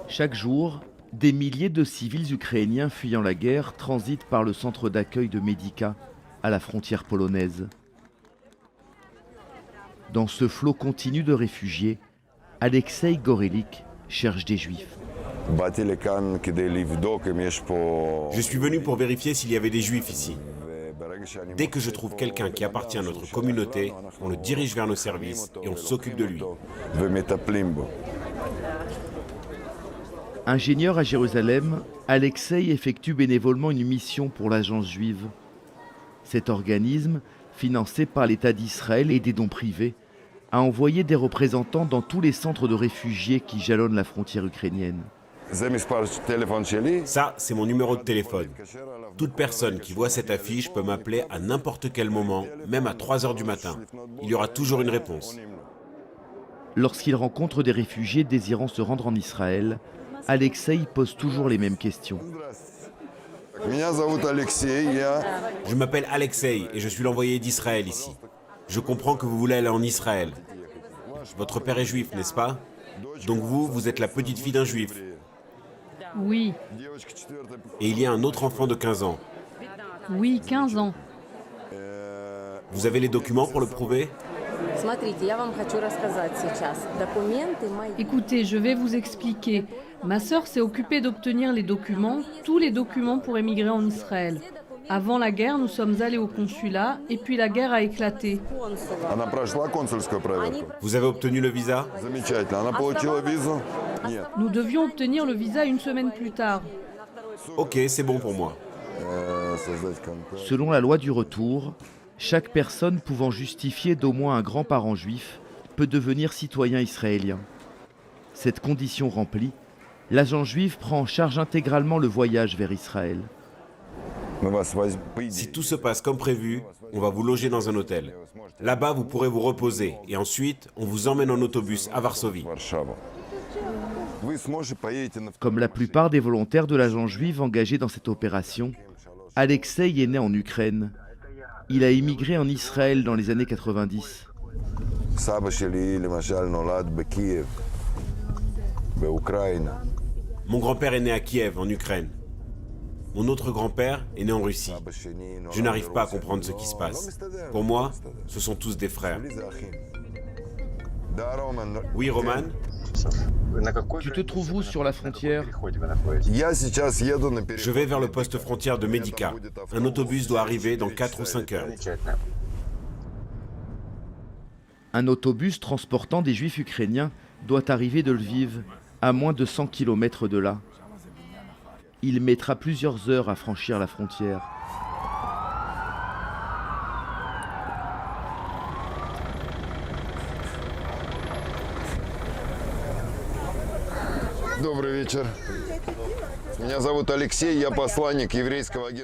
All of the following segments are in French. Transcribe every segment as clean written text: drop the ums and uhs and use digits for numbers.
Chaque jour, des milliers de civils ukrainiens fuyant la guerre transitent par le centre d'accueil de Medica, à la frontière polonaise. Dans ce flot continu de réfugiés, Alexei Gorelik cherche des juifs. Je suis venu pour vérifier s'il y avait des juifs ici. Dès que je trouve quelqu'un qui appartient à notre communauté, on le dirige vers nos services et on s'occupe de lui. Ingénieur à Jérusalem, Alexei effectue bénévolement une mission pour l'Agence juive. Cet organisme, financé par l'État d'Israël et des dons privés, a envoyé des représentants dans tous les centres de réfugiés qui jalonnent la frontière ukrainienne. Ça, c'est mon numéro de téléphone. Toute personne qui voit cette affiche peut m'appeler à n'importe quel moment, même à 3 heures du matin. Il y aura toujours une réponse. Lorsqu'il rencontre des réfugiés désirant se rendre en Israël, Alexei pose toujours les mêmes questions. Je m'appelle Alexei et je suis l'envoyé d'Israël ici. Je comprends que vous voulez aller en Israël. Votre père est juif, n'est-ce pas? Donc vous êtes la petite fille d'un juif. Oui. Et il y a un autre enfant de 15 ans. Oui, 15 ans. Vous avez les documents pour le prouver? Écoutez, je vais vous expliquer. Ma sœur s'est occupée d'obtenir les documents, tous les documents pour émigrer en Israël. Avant la guerre, nous sommes allés au consulat et puis la guerre a éclaté. Vous avez obtenu le visa? Nous devions obtenir le visa une semaine plus tard. Ok, c'est bon pour moi. Selon la loi du retour, chaque personne pouvant justifier d'au moins un grand-parent juif peut devenir citoyen israélien. Cette condition remplie, l'agence juive prend en charge intégralement le voyage vers Israël. Si tout se passe comme prévu, on va vous loger dans un hôtel. Là-bas, vous pourrez vous reposer et ensuite, on vous emmène en autobus à Varsovie. Comme la plupart des volontaires de l'agence juive engagés dans cette opération, Alexei est né en Ukraine. Il a immigré en Israël dans les années 90. Mon grand-père est né à Kiev, en Ukraine. Mon autre grand-père est né en Russie. Je n'arrive pas à comprendre ce qui se passe. Pour moi, ce sont tous des frères. Oui, Roman? Tu te trouves où sur la frontière? Je vais vers le poste frontière de Medica. Un autobus doit arriver dans 4 ou 5 heures. Un autobus transportant des juifs ukrainiens doit arriver de Lviv, à moins de 100 km de là. Il mettra plusieurs heures à franchir la frontière.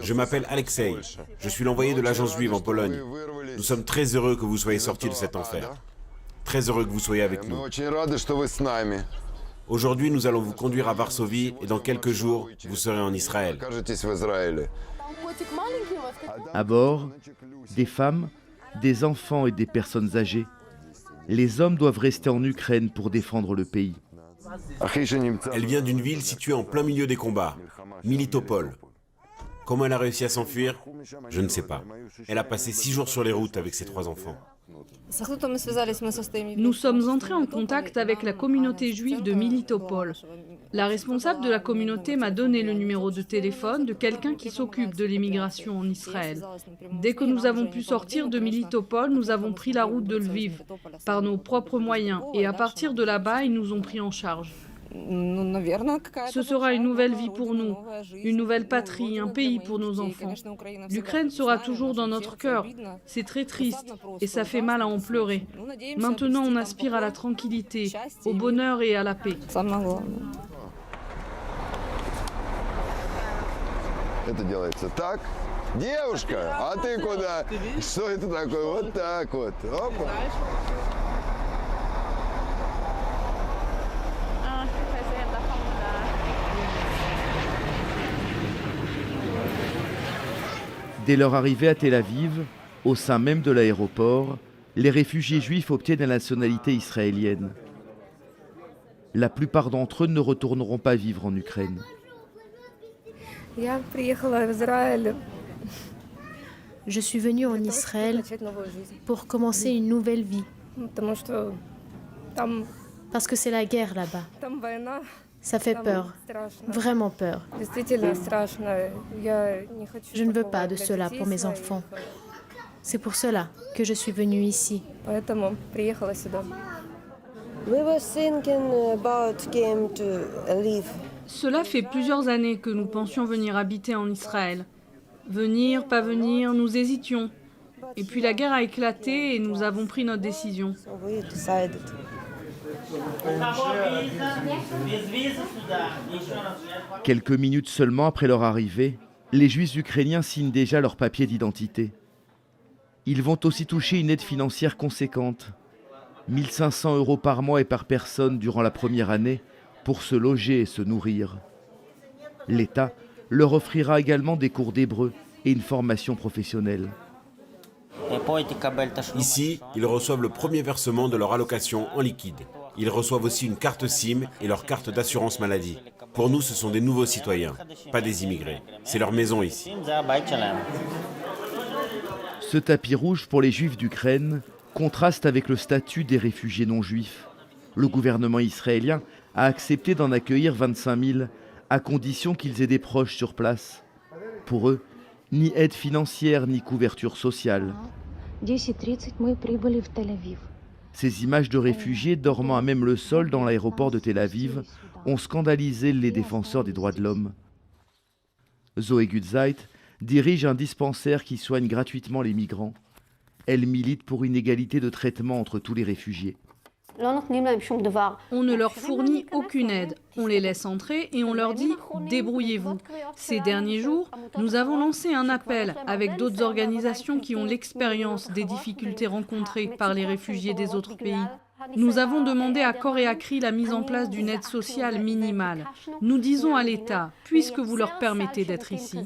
Je m'appelle Alexei. Je suis l'envoyé de l'agence juive en Pologne. Nous sommes très heureux que vous soyez sortis de cet enfer. Très heureux que vous soyez avec nous. Aujourd'hui, nous allons vous conduire à Varsovie et dans quelques jours, vous serez en Israël. À bord, des femmes, des enfants et des personnes âgées. Les hommes doivent rester en Ukraine pour défendre le pays. Elle vient d'une ville située en plein milieu des combats, Militopol. Comment elle a réussi à s'enfuir? Je ne sais pas. Elle a passé 6 jours sur les routes avec ses 3 enfants. Nous sommes entrés en contact avec la communauté juive de Militopol. La responsable de la communauté m'a donné le numéro de téléphone de quelqu'un qui s'occupe de l'immigration en Israël. Dès que nous avons pu sortir de Militopol, nous avons pris la route de Lviv par nos propres moyens et à partir de là-bas, ils nous ont pris en charge. Ce sera une nouvelle vie pour nous, une nouvelle patrie, un pays pour nos enfants. L'Ukraine sera toujours dans notre cœur. C'est très triste et ça fait mal à en pleurer. Maintenant, on aspire à la tranquillité, au bonheur et à la paix. Это делается так. Девушка, а ты куда? Что это такое? Вот так вот. Опа. Dès leur arrivée à Tel Aviv, au sein même de l'aéroport, les réfugiés juifs obtiennent la nationalité israélienne. La plupart d'entre eux ne retourneront pas vivre en Ukraine. Je suis venue en Israël pour commencer une nouvelle vie. Parce que c'est la guerre là-bas. Ça fait peur, vraiment peur. Je ne veux pas de cela pour mes enfants. C'est pour cela que je suis venue ici. Cela fait plusieurs années que nous pensions venir habiter en Israël. Venir, pas venir, nous hésitions. Et puis la guerre a éclaté et nous avons pris notre décision. Quelques minutes seulement après leur arrivée, les Juifs ukrainiens signent déjà leurs papiers d'identité. Ils vont aussi toucher une aide financière conséquente, 1 500 € par mois et par personne durant la première année, pour se loger et se nourrir. L'État leur offrira également des cours d'hébreu et une formation professionnelle. Ici, ils reçoivent le premier versement de leur allocation en liquide. Ils reçoivent aussi une carte SIM et leur carte d'assurance maladie. Pour nous, ce sont des nouveaux citoyens, pas des immigrés. C'est leur maison ici. Ce tapis rouge pour les Juifs d'Ukraine contraste avec le statut des réfugiés non juifs. Le gouvernement israélien a accepté d'en accueillir 25 000 à condition qu'ils aient des proches sur place. Pour eux, ni aide financière ni couverture sociale. Ces images de réfugiés dormant à même le sol dans l'aéroport de Tel Aviv ont scandalisé les défenseurs des droits de l'homme. Zoé Gutzeit dirige un dispensaire qui soigne gratuitement les migrants. Elle milite pour une égalité de traitement entre tous les réfugiés. On ne leur fournit aucune aide. On les laisse entrer et on leur dit « débrouillez-vous ». Ces derniers jours, nous avons lancé un appel avec d'autres organisations qui ont l'expérience des difficultés rencontrées par les réfugiés des autres pays. Nous avons demandé à corps et à cri la mise en place d'une aide sociale minimale. Nous disons à l'État, puisque vous leur permettez d'être ici,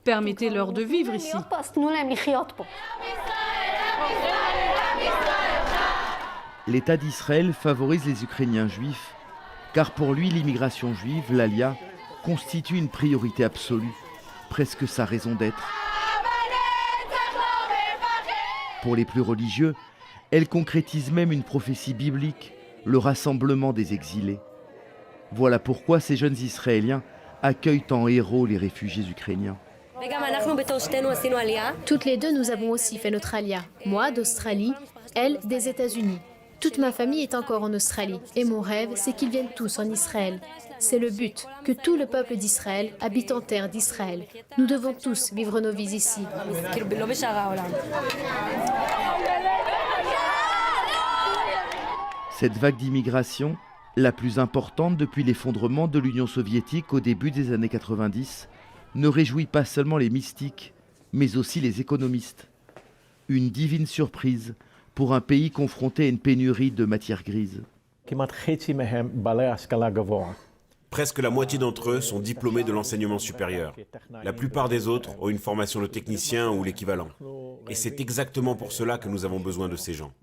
permettez-leur de vivre ici. L'État d'Israël favorise les Ukrainiens juifs, car pour lui, l'immigration juive, l'Alia, constitue une priorité absolue, presque sa raison d'être. Pour les plus religieux, elle concrétise même une prophétie biblique, le rassemblement des exilés. Voilà pourquoi ces jeunes Israéliens accueillent en héros les réfugiés ukrainiens. Toutes les deux, nous avons aussi fait notre alia. Moi, d'Australie, elle, des États-Unis. Toute ma famille est encore en Australie et mon rêve, c'est qu'ils viennent tous en Israël. C'est le but, que tout le peuple d'Israël habite en terre d'Israël. Nous devons tous vivre nos vies ici. Cette vague d'immigration, la plus importante depuis l'effondrement de l'Union soviétique au début des années 90, ne réjouit pas seulement les mystiques, mais aussi les économistes. Une divine surprise pour un pays confronté à une pénurie de matières grises. Presque la moitié d'entre eux sont diplômés de l'enseignement supérieur. La plupart des autres ont une formation de technicien ou l'équivalent. Et c'est exactement pour cela que nous avons besoin de ces gens.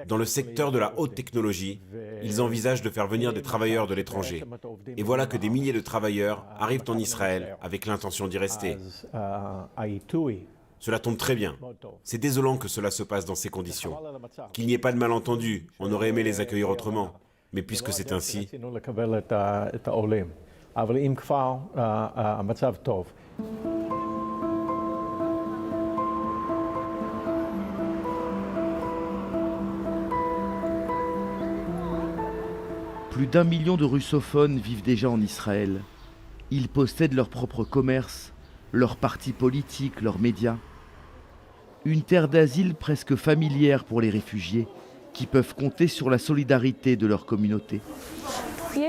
Dans le secteur de la haute technologie, ils envisagent de faire venir des travailleurs de l'étranger. Et voilà que des milliers de travailleurs arrivent en Israël avec l'intention d'y rester. Cela tombe très bien. C'est désolant que cela se passe dans ces conditions. Qu'il n'y ait pas de malentendu, on aurait aimé les accueillir autrement. Mais puisque c'est ainsi... Plus d'1 million de russophones vivent déjà en Israël. Ils possèdent leur propre commerce, leurs partis politiques, leurs médias. Une terre d'asile presque familière pour les réfugiés, qui peuvent compter sur la solidarité de leur communauté. Il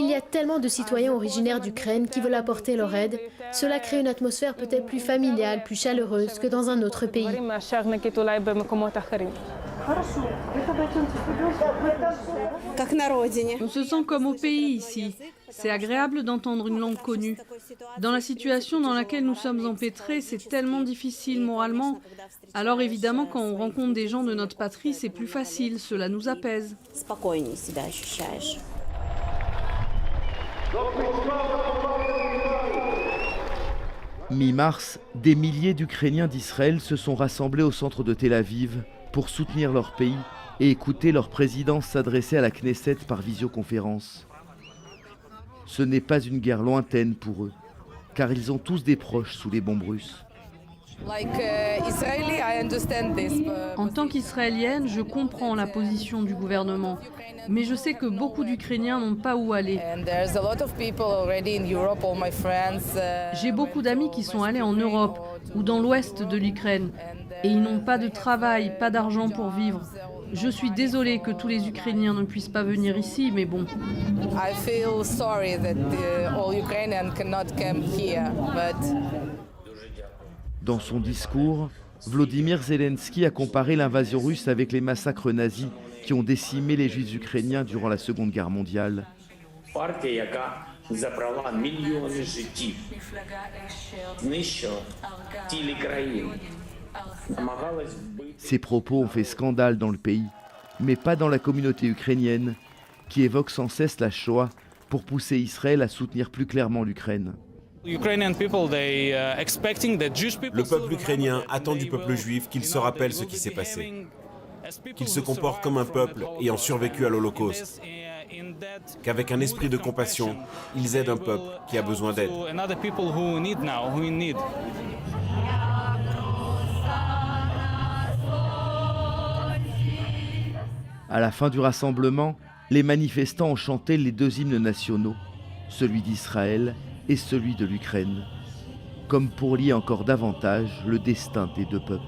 y a tellement de citoyens originaires d'Ukraine qui veulent apporter leur aide. Cela crée une atmosphère peut-être plus familiale, plus chaleureuse que dans un autre pays. On se sent comme au pays ici. C'est agréable d'entendre une langue connue. Dans la situation dans laquelle nous sommes empêtrés, c'est tellement difficile moralement. Alors évidemment, quand on rencontre des gens de notre patrie, c'est plus facile, cela nous apaise. Mi-mars, des milliers d'Ukrainiens d'Israël se sont rassemblés au centre de Tel Aviv pour soutenir leur pays et écouter leur président s'adresser à la Knesset par visioconférence. Ce n'est pas une guerre lointaine pour eux, car ils ont tous des proches sous les bombes russes. En tant qu'Israélienne, je comprends la position du gouvernement, mais je sais que beaucoup d'Ukrainiens n'ont pas où aller. J'ai beaucoup d'amis qui sont allés en Europe ou dans l'ouest de l'Ukraine, et ils n'ont pas de travail, pas d'argent pour vivre. Je suis désolée que tous les Ukrainiens ne puissent pas venir ici, mais bon. Dans son discours, Volodymyr Zelensky a comparé l'invasion russe avec les massacres nazis qui ont décimé les Juifs ukrainiens durant la Seconde Guerre mondiale. Ces propos ont fait scandale dans le pays, mais pas dans la communauté ukrainienne, qui évoque sans cesse la Shoah pour pousser Israël à soutenir plus clairement l'Ukraine. Le peuple ukrainien attend du peuple juif qu'il se rappelle ce qui s'est passé, qu'il se comporte comme un peuple ayant survécu à l'Holocauste, qu'avec un esprit de compassion, ils aident un peuple qui a besoin d'aide. À la fin du rassemblement, les manifestants ont chanté les deux hymnes nationaux, celui d'Israël et celui de l'Ukraine, comme pour lier encore davantage le destin des deux peuples.